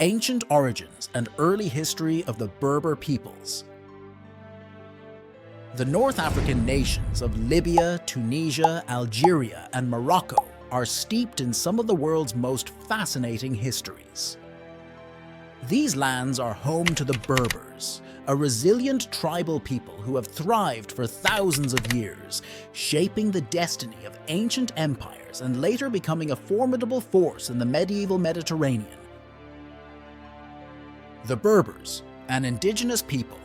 Ancient origins and early history of the Berber peoples. The North African nations of Libya, Tunisia, Algeria, and Morocco are steeped in some of the world's most fascinating histories. These lands are home to the Berbers, a resilient tribal people who have thrived for thousands of years, shaping the destiny of ancient empires and later becoming a formidable force in the medieval Mediterranean. The Berbers, an indigenous people.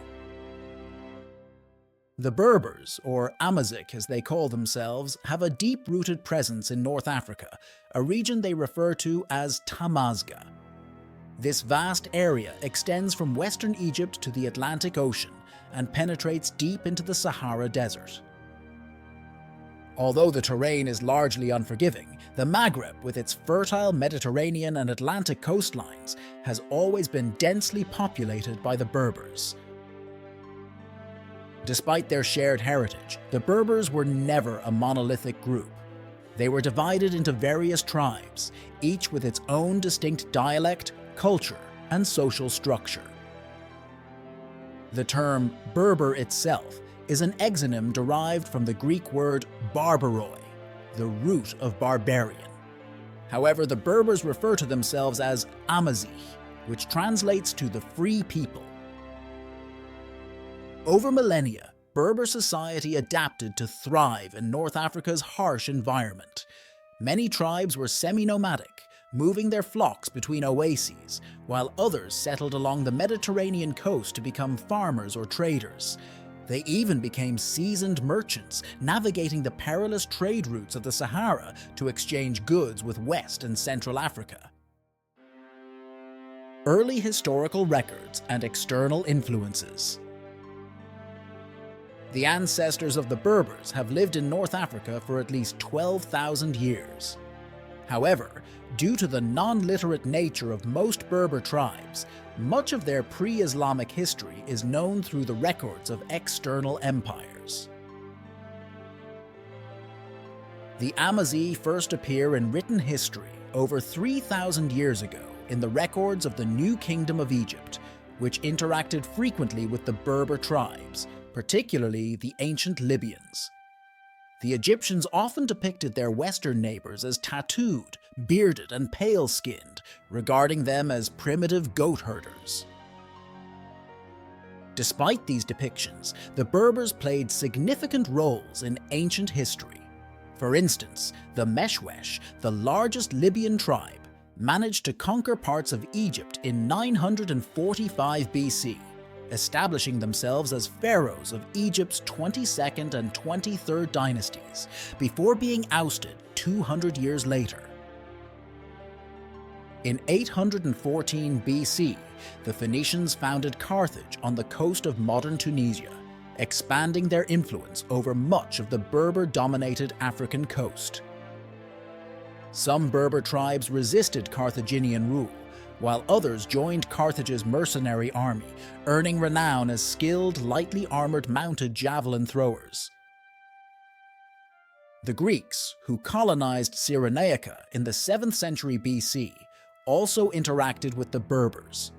The Berbers, or Amazigh as they call themselves, have a deep-rooted presence in North Africa, a region they refer to as Tamazgha. This vast area extends from western Egypt to the Atlantic Ocean and penetrates deep into the Sahara Desert. Although the terrain is largely unforgiving, the Maghreb, with its fertile Mediterranean and Atlantic coastlines, has always been densely populated by the Berbers. Despite their shared heritage, the Berbers were never a monolithic group. They were divided into various tribes, each with its own distinct dialect, culture, and social structure. The term Berber itself is an exonym derived from the Greek word barbaroi, the root of barbarian. However, the Berbers refer to themselves as Amazigh, which translates to the free people. Over millennia, Berber society adapted to thrive in North Africa's harsh environment. Many tribes were semi-nomadic, moving their flocks between oases, while others settled along the Mediterranean coast to become farmers or traders. They even became seasoned merchants, navigating the perilous trade routes of the Sahara to exchange goods with West and Central Africa. Early historical records and external influences. The ancestors of the Berbers have lived in North Africa for at least 12,000 years. However, due to the non-literate nature of most Berber tribes, much of their pre-Islamic history is known through the records of external empires. The Amazigh first appear in written history over 3,000 years ago in the records of the New Kingdom of Egypt, which interacted frequently with the Berber tribes, particularly the ancient Libyans. The Egyptians often depicted their Western neighbors as tattooed, bearded, and pale-skinned, regarding them as primitive goat herders. Despite these depictions, the Berbers played significant roles in ancient history. For instance, the Meshwesh, the largest Libyan tribe, managed to conquer parts of Egypt in 945 BC, establishing themselves as pharaohs of Egypt's 22nd and 23rd dynasties, before being ousted 200 years later. In 814 BC, the Phoenicians founded Carthage on the coast of modern Tunisia, expanding their influence over much of the Berber-dominated African coast. Some Berber tribes resisted Carthaginian rule, while others joined Carthage's mercenary army, earning renown as skilled, lightly armored mounted javelin throwers. The Greeks, who colonized Cyrenaica in the 7th century BC, also interacted with the Berbers.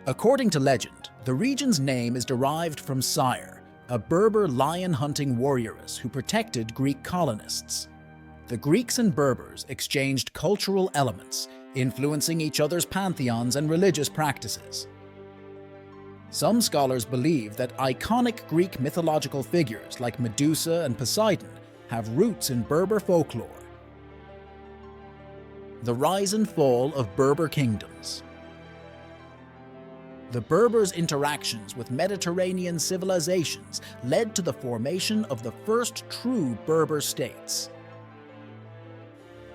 According to legend, the region's name is derived from Syre, a Berber lion-hunting warrioress who protected Greek colonists. The Greeks and Berbers exchanged cultural elements, influencing each other's pantheons and religious practices. Some scholars believe that iconic Greek mythological figures like Medusa and Poseidon have roots in Berber folklore. The rise and fall of Berber kingdoms. The Berbers' interactions with Mediterranean civilizations led to the formation of the first true Berber states.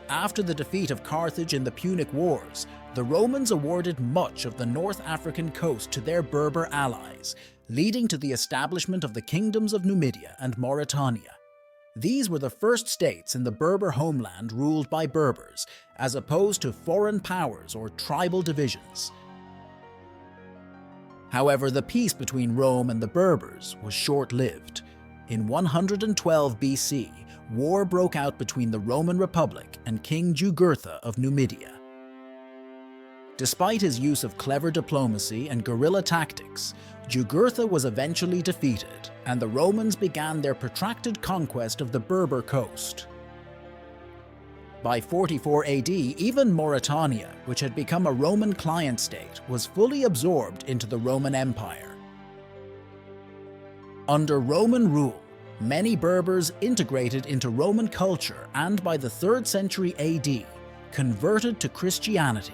After the defeat of Carthage in the Punic Wars, the Romans awarded much of the North African coast to their Berber allies, leading to the establishment of the kingdoms of Numidia and Mauritania. These were the first states in the Berber homeland ruled by Berbers, as opposed to foreign powers or tribal divisions. However, the peace between Rome and the Berbers was short-lived. In 112 BC, war broke out between the Roman Republic and King Jugurtha of Numidia. Despite his use of clever diplomacy and guerrilla tactics, Jugurtha was eventually defeated, and the Romans began their protracted conquest of the Berber coast. By 44 AD, even Mauritania, which had become a Roman client state, was fully absorbed into the Roman Empire. Under Roman rule, many Berbers integrated into Roman culture and by the 3rd century AD, converted to Christianity.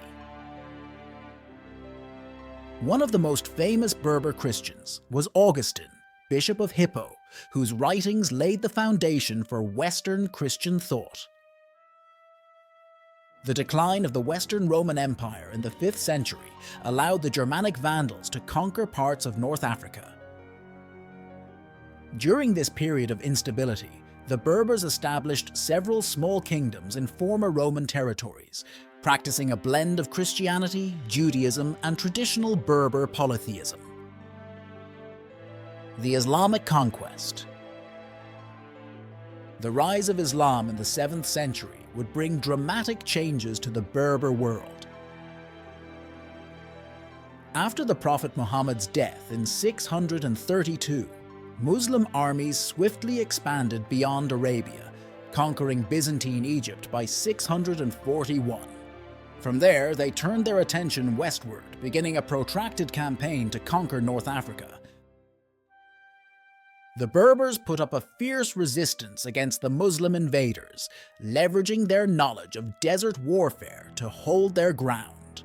One of the most famous Berber Christians was Augustine, Bishop of Hippo, whose writings laid the foundation for Western Christian thought. The decline of the Western Roman Empire in the 5th century allowed the Germanic Vandals to conquer parts of North Africa. During this period of instability, the Berbers established several small kingdoms in former Roman territories, practicing a blend of Christianity, Judaism, and traditional Berber polytheism. The Islamic Conquest. The rise of Islam in the 7th century would bring dramatic changes to the Berber world. After the Prophet Muhammad's death in 632, Muslim armies swiftly expanded beyond Arabia, conquering Byzantine Egypt by 641. From there, they turned their attention westward, beginning a protracted campaign to conquer North Africa. The Berbers put up a fierce resistance against the Muslim invaders, leveraging their knowledge of desert warfare to hold their ground.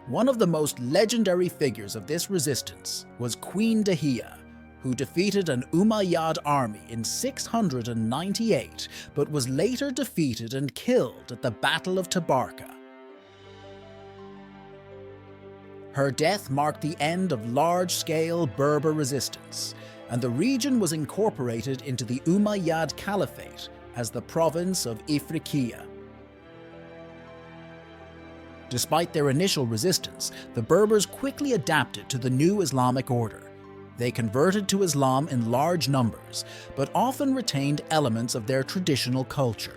One of the most legendary figures of this resistance was Queen Dahia, who defeated an Umayyad army in 698, but was later defeated and killed at the Battle of Tabarka. Her death marked the end of large-scale Berber resistance, and the region was incorporated into the Umayyad Caliphate as the province of Ifriqiya. Despite their initial resistance, the Berbers quickly adapted to the new Islamic order. They converted to Islam in large numbers, but often retained elements of their traditional culture.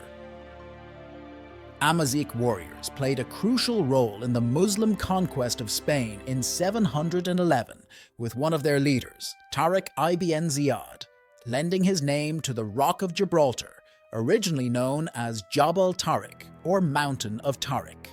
Amazigh warriors played a crucial role in the Muslim conquest of Spain in 711, with one of their leaders, Tariq ibn Ziyad, lending his name to the Rock of Gibraltar, originally known as Jabal Tariq, or Mountain of Tariq.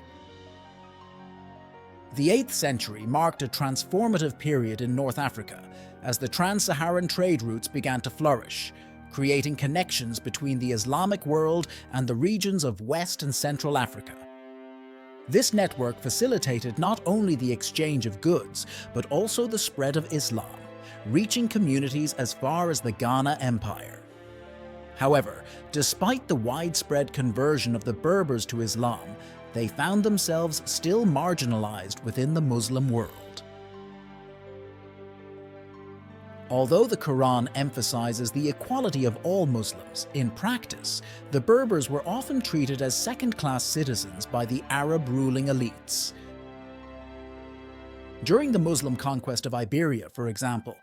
The 8th century marked a transformative period in North Africa, as the trans-Saharan trade routes began to flourish, creating connections between the Islamic world and the regions of West and Central Africa. This network facilitated not only the exchange of goods, but also the spread of Islam, reaching communities as far as the Ghana Empire. However, despite the widespread conversion of the Berbers to Islam, they found themselves still marginalized within the Muslim world. Although the Quran emphasizes the equality of all Muslims, in practice, the Berbers were often treated as second-class citizens by the Arab ruling elites. During the Muslim conquest of Iberia, for example,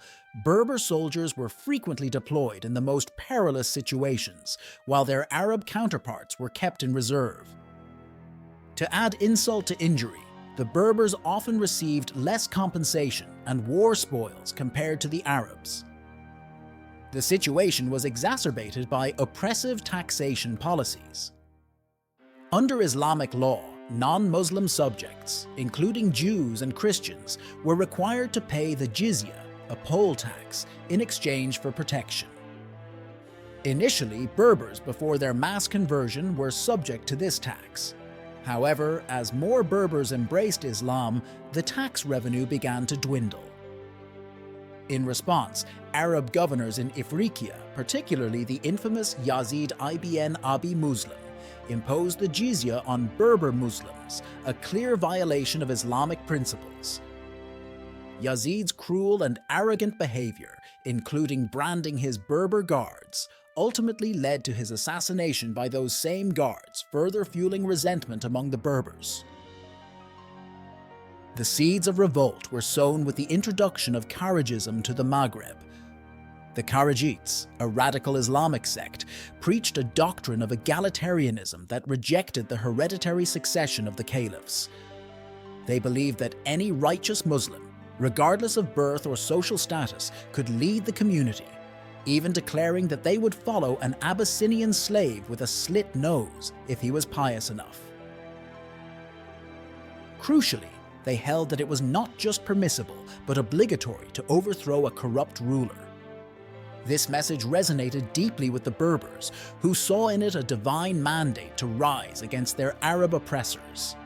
Berber soldiers were frequently deployed in the most perilous situations, while their Arab counterparts were kept in reserve. To add insult to injury, the Berbers often received less compensation and war spoils compared to the Arabs. The situation was exacerbated by oppressive taxation policies. Under Islamic law, non-Muslim subjects, including Jews and Christians, were required to pay the jizya, a poll tax, in exchange for protection. Initially, Berbers before their mass conversion were subject to this tax. However, as more Berbers embraced Islam, the tax revenue began to dwindle. In response, Arab governors in Ifriqiya, particularly the infamous Yazid ibn Abi Muslim, imposed the jizya on Berber Muslims, a clear violation of Islamic principles. Yazid's cruel and arrogant behavior, including branding his Berber guards, ultimately led to his assassination by those same guards, further fueling resentment among the Berbers. The seeds of revolt were sown with the introduction of Kharijism to the Maghreb. The Kharijites, a radical Islamic sect, preached a doctrine of egalitarianism that rejected the hereditary succession of the caliphs. They believed that any righteous Muslim, regardless of birth or social status, could lead the community, even declaring that they would follow an Abyssinian slave with a slit nose if he was pious enough. Crucially, they held that it was not just permissible, but obligatory to overthrow a corrupt ruler. This message resonated deeply with the Berbers, who saw in it a divine mandate to rise against their Arab oppressors.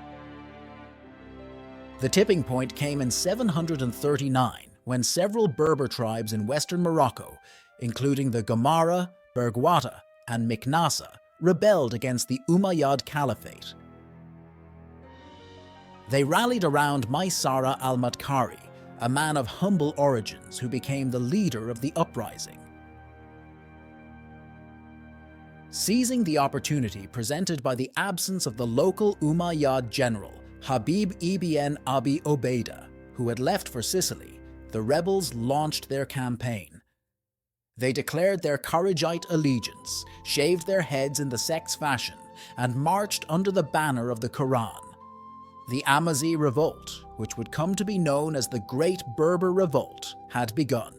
The tipping point came in 739, when several Berber tribes in western Morocco, including the Gomara, Bergwata, and Miknasa, rebelled against the Umayyad Caliphate. They rallied around Maysara al-Matkari, a man of humble origins who became the leader of the uprising. Seizing the opportunity presented by the absence of the local Umayyad general, Habib ibn Abi Obeida, who had left for Sicily, the rebels launched their campaign. They declared their Kharijite allegiance, shaved their heads in the sect's fashion, and marched under the banner of the Quran. The Amazigh revolt, which would come to be known as the Great Berber Revolt, had begun.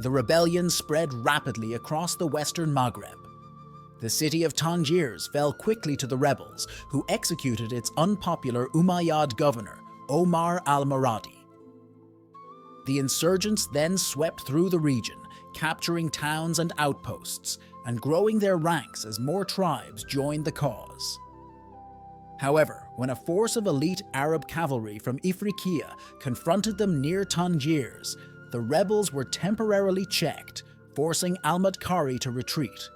The rebellion spread rapidly across the western Maghreb. The city of Tangiers fell quickly to the rebels, who executed its unpopular Umayyad governor, Omar al-Maradi. The insurgents then swept through the region, capturing towns and outposts, and growing their ranks as more tribes joined the cause. However, when a force of elite Arab cavalry from Ifriqiya confronted them near Tangiers, the rebels were temporarily checked, forcing al-Matkari to retreat.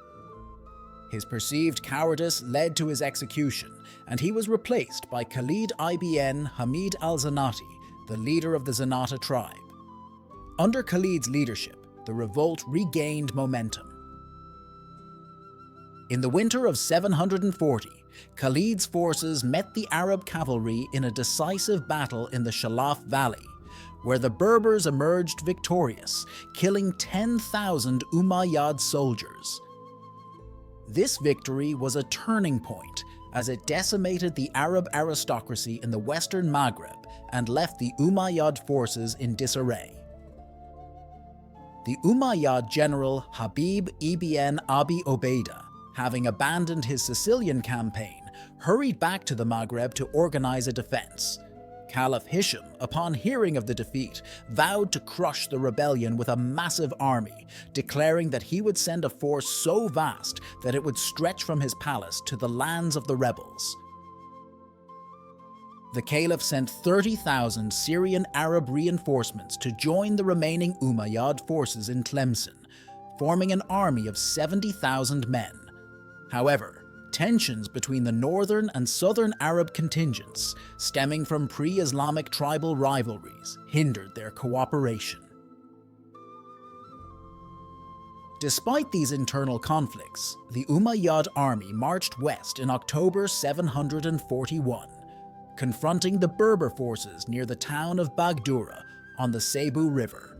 His perceived cowardice led to his execution, and he was replaced by Khalid ibn Hamid al-Zanati, the leader of the Zanata tribe. Under Khalid's leadership, the revolt regained momentum. In the winter of 740, Khalid's forces met the Arab cavalry in a decisive battle in the Shalaf Valley, where the Berbers emerged victorious, killing 10,000 Umayyad soldiers. This victory was a turning point, as it decimated the Arab aristocracy in the western Maghreb and left the Umayyad forces in disarray. The Umayyad general Habib ibn Abi Obeida, having abandoned his Sicilian campaign, hurried back to the Maghreb to organize a defense. Caliph Hisham, upon hearing of the defeat, vowed to crush the rebellion with a massive army, declaring that he would send a force so vast that it would stretch from his palace to the lands of the rebels. The Caliph sent 30,000 Syrian Arab reinforcements to join the remaining Umayyad forces in Tlemcen, forming an army of 70,000 men. However, tensions between the northern and southern Arab contingents, stemming from pre-Islamic tribal rivalries, hindered their cooperation. Despite these internal conflicts, the Umayyad army marched west in October 741, confronting the Berber forces near the town of Bagdoura on the Cebu River.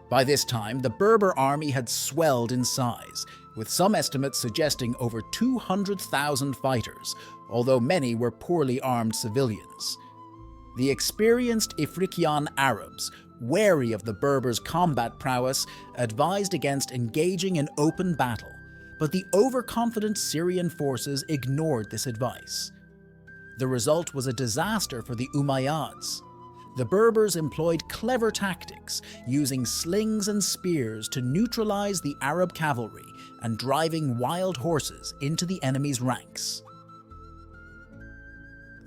By this time, the Berber army had swelled in size, with some estimates suggesting over 200,000 fighters, although many were poorly armed civilians. The experienced Ifriqiyan Arabs, wary of the Berbers' combat prowess, advised against engaging in open battle, but the overconfident Syrian forces ignored this advice. The result was a disaster for the Umayyads. The Berbers employed clever tactics, using slings and spears to neutralize the Arab cavalry and driving wild horses into the enemy's ranks.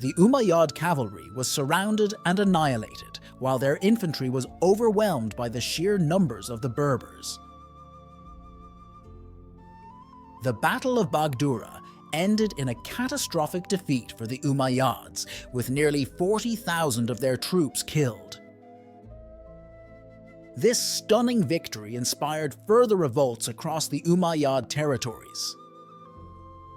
The Umayyad cavalry was surrounded and annihilated, while their infantry was overwhelmed by the sheer numbers of the Berbers. The Battle of Bagdoura ended in a catastrophic defeat for the Umayyads, with nearly 40,000 of their troops killed. This stunning victory inspired further revolts across the Umayyad territories.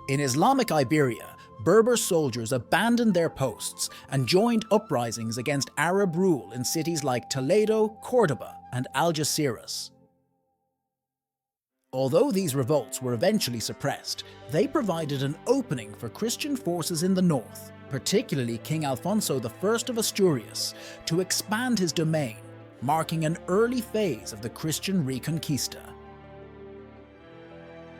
In Islamic Iberia, Berber soldiers abandoned their posts and joined uprisings against Arab rule in cities like Toledo, Cordoba, and Algeciras. Although these revolts were eventually suppressed, they provided an opening for Christian forces in the north, particularly King Alfonso I of Asturias, to expand his domain, marking an early phase of the Christian Reconquista.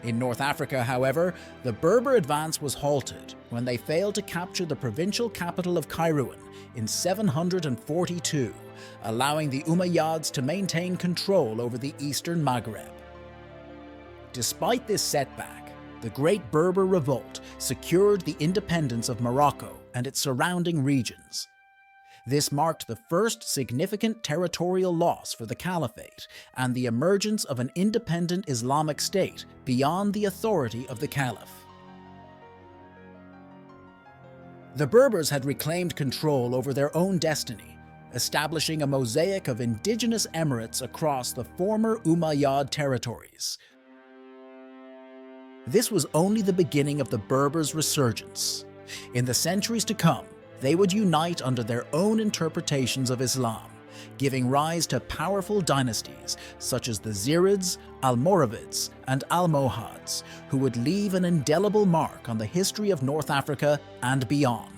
In North Africa, however, the Berber advance was halted when they failed to capture the provincial capital of Kairouan in 742, allowing the Umayyads to maintain control over the eastern Maghreb. Despite this setback, the Great Berber Revolt secured the independence of Morocco and its surrounding regions. This marked the first significant territorial loss for the Caliphate and the emergence of an independent Islamic state beyond the authority of the Caliph. The Berbers had reclaimed control over their own destiny, establishing a mosaic of indigenous emirates across the former Umayyad territories. This was only the beginning of the Berbers' resurgence. In the centuries to come, they would unite under their own interpretations of Islam, giving rise to powerful dynasties such as the Zirids, Almoravids, and Almohads, who would leave an indelible mark on the history of North Africa and beyond.